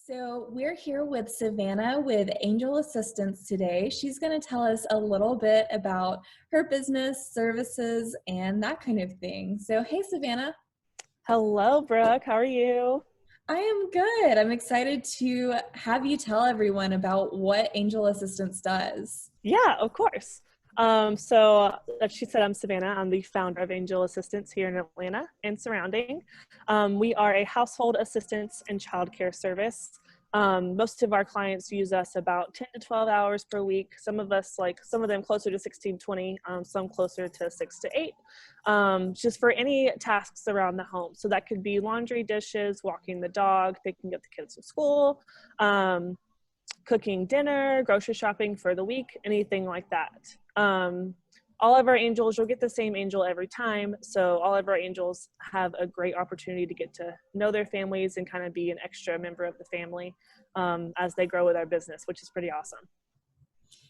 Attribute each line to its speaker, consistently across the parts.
Speaker 1: So we're here with Savannah with Angel Assistance today. She's going to tell us a little bit about her business, services, and that kind of thing. So, hey, Savannah.
Speaker 2: Hello, Brooke. How are you?
Speaker 1: I am good. I'm excited to have you tell everyone about what Angel Assistance does.
Speaker 2: Yeah, of course. Like she said, I'm Savannah. I'm the founder of Angel Assistance here in Atlanta and surrounding. We are a household assistance and childcare service. Most of our clients use us about 10 to 12 hours per week. Some of us, like some of them closer to 16, 20, some closer to 6 to 8, just for any tasks around the home. So that could be laundry, dishes, walking the dog, picking up the kids from school, cooking dinner, grocery shopping for the week, anything like that. All of our angels, you'll get the same angel every time. So all of our angels have a great opportunity to get to know their families and kind of be an extra member of the family as they grow with our business, which is pretty awesome.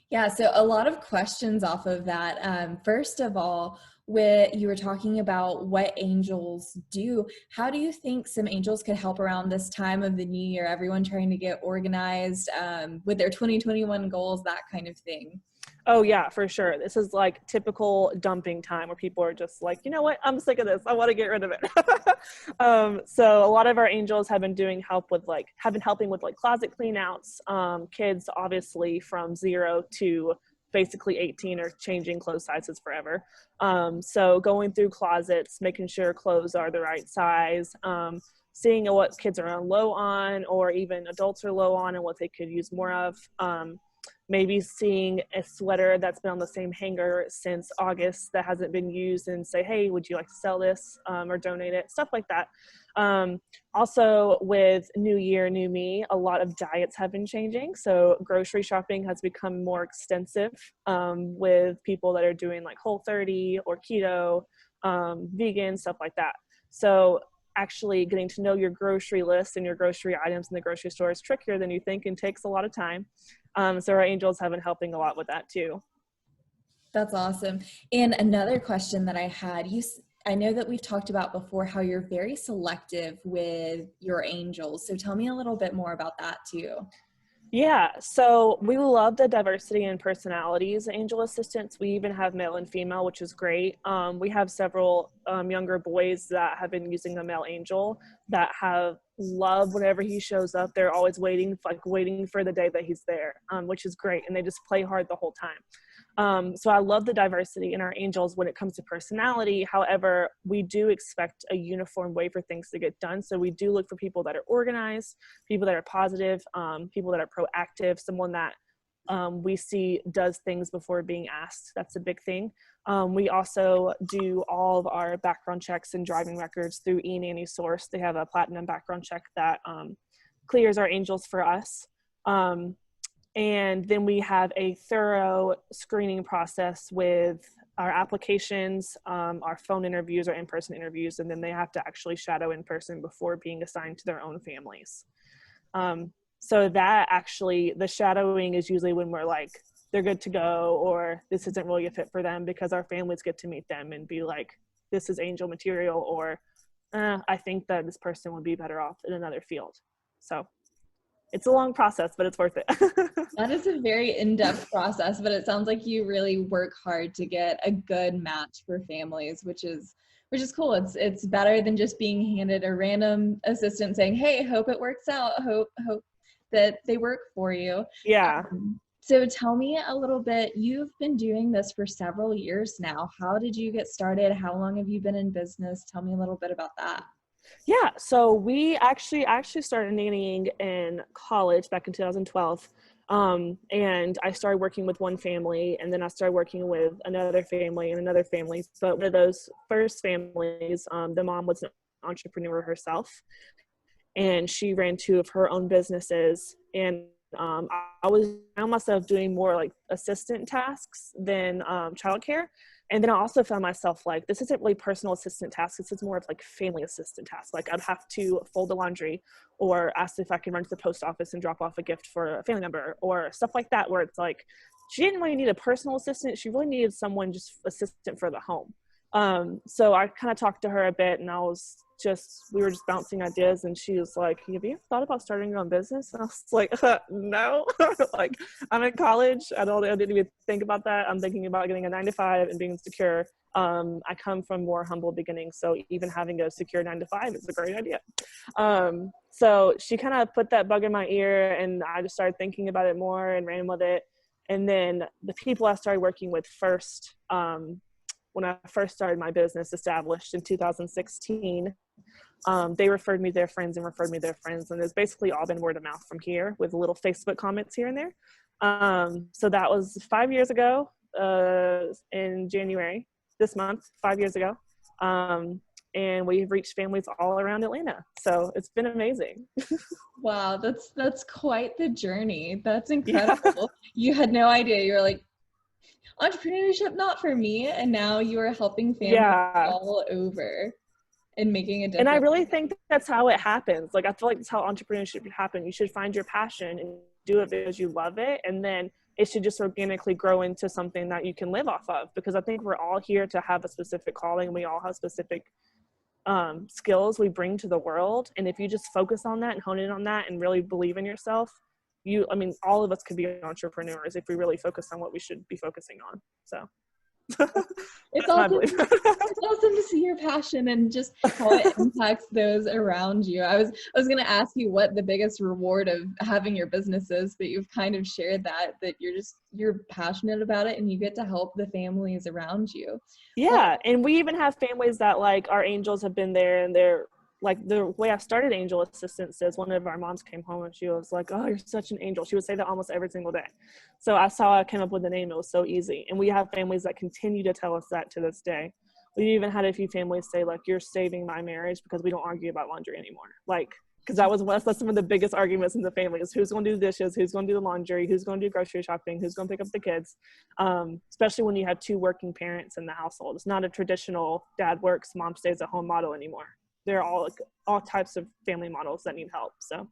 Speaker 1: Yeah, so a lot of questions off of that. First of all, when you were talking about what angels do, how do you think some angels could help around this time of the new year? Everyone trying to get organized with their 2021 goals, that kind of thing.
Speaker 2: Oh yeah, for sure. This is like typical dumping time where people are just like, you know what, I'm sick of this. I want to get rid of it. So a lot of our angels have been helping with like closet clean outs. Kids obviously from 0 to basically 18 are changing clothes sizes forever. So going through closets, making sure clothes are the right size, seeing what kids are low on or even adults are low on and what they could use more of. Maybe seeing a sweater that's been on the same hanger since August that hasn't been used and say, hey, would you like to sell this or donate it? Stuff like that. Also with New Year, New Me, a lot of diets have been changing. So grocery shopping has become more extensive with people that are doing like Whole30 or keto, vegan, stuff like that. So actually getting to know your grocery list and your grocery items in the grocery store is trickier than you think and takes a lot of time. So our angels have been helping a lot with that too.
Speaker 1: That's awesome. And another question that I had, I know that we've talked about before how you're very selective with your angels. So tell me a little bit more about that too.
Speaker 2: Yeah, so we love the diversity in personalities, angel assistants. We even have male and female, which is great. We have several younger boys that have been using the male angel that have loved whenever he shows up. They're always waiting for the day that he's there, which is great. And they just play hard the whole time. So I love the diversity in our angels when it comes to personality. However, we do expect a uniform way for things to get done. So we do look for people that are organized, people that are positive, people that are proactive, someone that we see does things before being asked. That's a big thing. We also do all of our background checks and driving records through eNanny Source. They have a platinum background check that clears our angels for us. And then we have a thorough screening process with our applications, our phone interviews, our in-person interviews, and then they have to actually shadow in person before being assigned to their own families. So that actually, the shadowing is usually when we're like, they're good to go, or this isn't really a fit for them, because our families get to meet them and be like, this is angel material, or I think that this person would be better off in another field. So it's a long process, but it's worth it.
Speaker 1: That is a very in-depth process, but it sounds like you really work hard to get a good match for families, which is cool. It's better than just being handed a random assistant saying, "Hey, hope it works out. Hope that they work for you."
Speaker 2: Yeah.
Speaker 1: So tell me a little bit. You've been doing this for several years now. How did you get started? How long have you been in business? Tell me a little bit about that.
Speaker 2: Yeah, so we actually started nannying in college back in 2012. And I started working with one family, and then I started working with another family and another family. But one of those first families, the mom was an entrepreneur herself, and she ran two of her own businesses. And I found myself doing more like assistant tasks than childcare. And then I also found myself like, this isn't really personal assistant tasks. This is more of like family assistant tasks. Like I'd have to fold the laundry or ask if I can run to the post office and drop off a gift for a family member or stuff like that, where it's like, she didn't really need a personal assistant. She really needed someone just assistant for the home. So I kind of talked to her a bit, and I was we were just bouncing ideas, and she was like, have you ever thought about starting your own business? And I was like, no. Like, I'm in college. I didn't even think about that. I'm thinking about getting a 9-to-5 and being secure. I come from more humble beginnings, so even having a secure 9-to-5 is a great idea. So she kind of put that bug in my ear, and I just started thinking about it more and ran with it. And then the people I started working with first, when I first started my business, established in 2016, they referred me their friends and referred me their friends. And it's basically all been word of mouth from here with little Facebook comments here and there. So that was 5 years ago, in January, this month, 5 years ago. And we've reached families all around Atlanta. So it's been amazing.
Speaker 1: Wow, that's quite the journey. That's incredible. Yeah. You had no idea. You were like, entrepreneurship not for me, and now you are helping families all over and making a difference.
Speaker 2: And I really think that's how it happens. Like, I feel like that's how entrepreneurship should happen. You should find your passion and do it because you love it, and then it should just organically grow into something that you can live off of, because I think we're all here to have a specific calling. We all have specific skills we bring to the world, and if you just focus on that and hone in on that and really believe in yourself, all of us could be entrepreneurs if we really focus on what we should be focusing on. So
Speaker 1: it's awesome to see your passion and just how it impacts those around you. I was going to ask you what the biggest reward of having your business is, but you've kind of shared that you're passionate about it and you get to help the families around you.
Speaker 2: Yeah. And we even have families that, like, our angels have been there, and they're like, the way I started Angel Assistance is one of our moms came home and she was like, oh, you're such an angel. She would say that almost every single day. So I came up with the name. It was so easy. And we have families that continue to tell us that to this day. We even had a few families say, like, you're saving my marriage because we don't argue about laundry anymore. Like, because that's some of the biggest arguments in the family is who's going to do the dishes, who's going to do the laundry, who's going to do grocery shopping, who's going to pick up the kids. Especially when you have two working parents in the household. It's not a traditional dad works, mom stays at home model anymore. They're all types of family models that need help. So,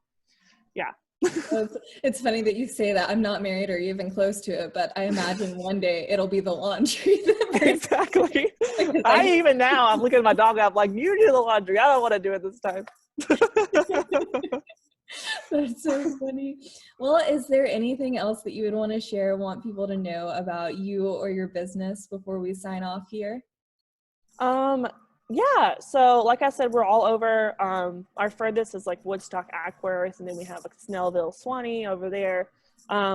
Speaker 2: yeah.
Speaker 1: It's funny that you say that. I'm not married or even close to it, but I imagine one day it'll be the laundry.
Speaker 2: Exactly. Even now, I'm looking at my dog. I'm like, you do the laundry. I don't want to do it this time.
Speaker 1: That's so funny. Well, is there anything else that you would want to share, want people to know about you or your business before we sign off here?
Speaker 2: Yeah, so like I said, we're all over. Our furthest is like Woodstock, Ackworth, and then we have like Snellville, Swanee over there.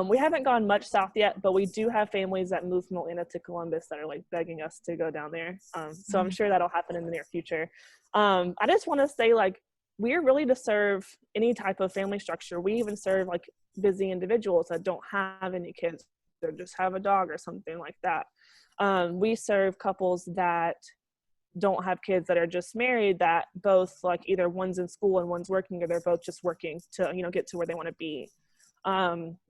Speaker 2: We haven't gone much south yet, but we do have families that move from Atlanta to Columbus that are like begging us to go down there. So I'm sure that'll happen in the near future. I just want to say, like, we're really to serve any type of family structure. We even serve like busy individuals that don't have any kids or just have a dog or something like that. We serve couples that don't have kids, that are just married, that both, like, either one's in school and one's working, or they're both just working to, get to where they want to be.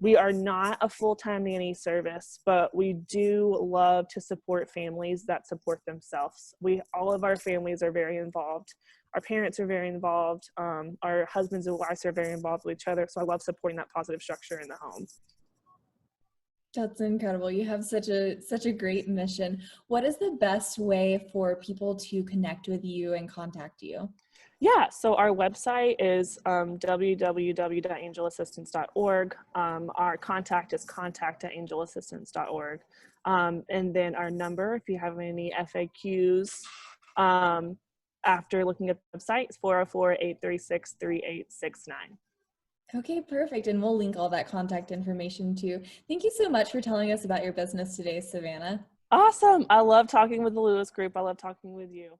Speaker 2: We are not a full-time nanny service, but we do love to support families that support themselves. All of our families are very involved. Our parents are very involved. Our husbands and wives are very involved with each other. So I love supporting that positive structure in the home.
Speaker 1: That's incredible. You have such a great mission. What is the best way for people to connect with you and contact you?
Speaker 2: Yeah, so our website is www.angelassistance.org. Our contact is contact@angelassistance.org. And then our number, if you have any FAQs, after looking at the website, is 404-836-3869.
Speaker 1: Okay, perfect. And we'll link all that contact information too. Thank you so much for telling us about your business today, Savannah.
Speaker 2: Awesome. I love talking with the Lewis Group. I love talking with you.